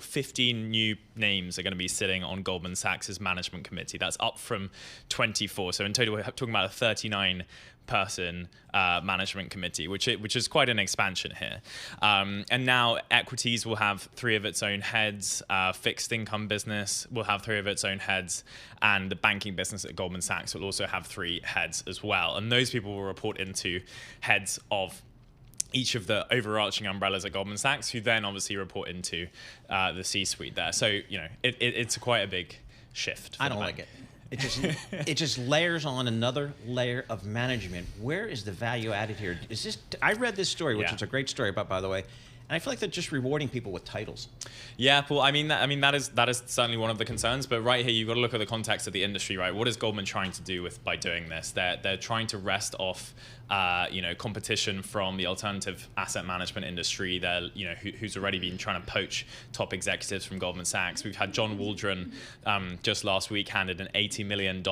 15 new names are going to be sitting on Goldman Sachs' management committee. That's up from 24. So in total, we're talking about a 39-person management committee, which is quite an expansion here. And now equities will have 3 of its own heads. Fixed income business will have 3 of its own heads. And the banking business at Goldman Sachs will also have 3 heads as well. And those people will report into heads of each of the overarching umbrellas at Goldman Sachs, who then obviously report into the C-suite there. So, it's quite a big shift. I don't like it. It just layers on another layer of management. Where is the value added here? I read this story, which is a great story, by the way, and I feel like they're just rewarding people with titles. Yeah, Paul. That is certainly one of the concerns. But right here, you've got to look at the context of the industry, right? What is Goldman trying to do by doing this? They're trying to wrest off competition from the alternative asset management industry. They're, who's already been trying to poach top executives from Goldman Sachs. We've had John Waldron just last week handed an $80 million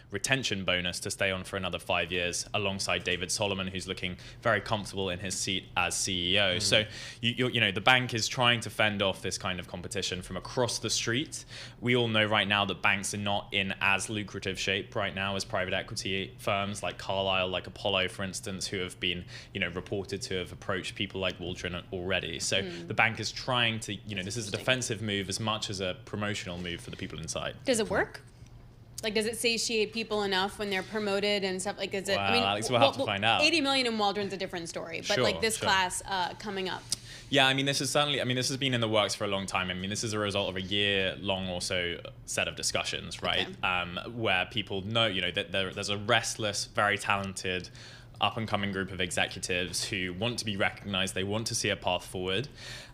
retention bonus to stay on for another 5 years, alongside David Solomon, who's looking very comfortable in his seat as CEO. So, the bank is trying to fend off this kind of competition from across the street. We all know right now that banks are not in as lucrative shape right now as private equity firms like Carlyle, like Apollo, for instance, who have been, reported to have approached people like Waldron already. So the bank is trying to, this is a defensive move as much as a promotional move for the people inside. Does it work? Like, does it satiate people enough when they're promoted and stuff? Like, is it? Well, Alex, we'll have to find out. 80 million in Waldron's a different story, but this class coming up. Yeah, this has been in the works for a long time. This is a result of a year-long or so set of discussions, right? Okay. Where people know, that there's a restless, very talented, up-and-coming group of executives who want to be recognized. They want to see a path forward,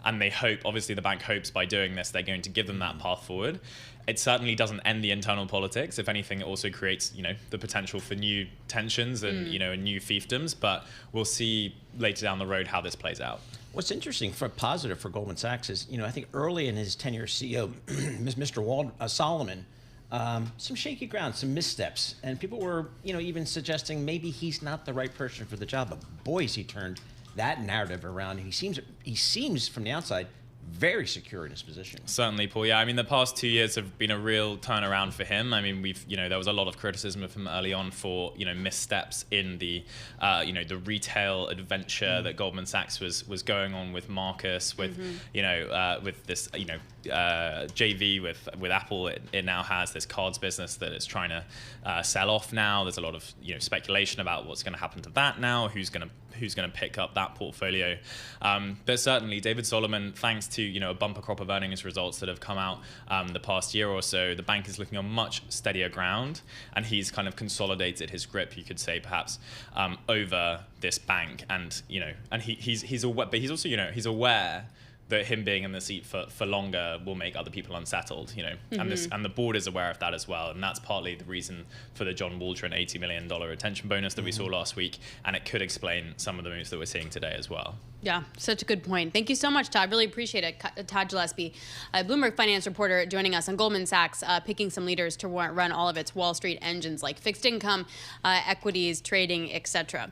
and they hope, obviously the bank hopes by doing this, they're going to give them that path forward. It certainly doesn't end the internal politics. If anything, it also creates, the potential for new tensions and, and new fiefdoms, but we'll see later down the road how this plays out. What's interesting, for positive for Goldman Sachs is, I think early in his tenure as CEO, Mr. Solomon, some shaky ground, some missteps, and people were, even suggesting maybe he's not the right person for the job. But boy, has he turned that narrative around. He seems from the outside very secure in his position. Certainly, Paul. Yeah, the past 2 years have been a real turnaround for him. We've, there was a lot of criticism of him early on for, missteps in the, the retail adventure that Goldman Sachs was going on with Marcus, with, with this, JV with Apple. It now has this cards business that it's trying to sell off now. There's a lot of, speculation about what's going to happen to that now, who's going to pick up that portfolio. But certainly David Solomon, thanks to a bumper crop of earnings results that have come out the past year or so, the bank is looking on much steadier ground, and he's kind of consolidated his grip, you could say, perhaps over this bank. And he's aware, but he's also he's aware that him being in the seat for longer will make other people unsettled, and the board is aware of that as well, and that's partly the reason for the John Waldron $80 million retention bonus that we saw last week, and it could explain some of the moves that we're seeing today as well. Yeah, such a good point. Thank you so much, Todd. Really appreciate it. Todd Gillespie, a Bloomberg finance reporter, joining us on Goldman Sachs, picking some leaders to run all of its Wall Street engines like fixed income, equities, trading, etc.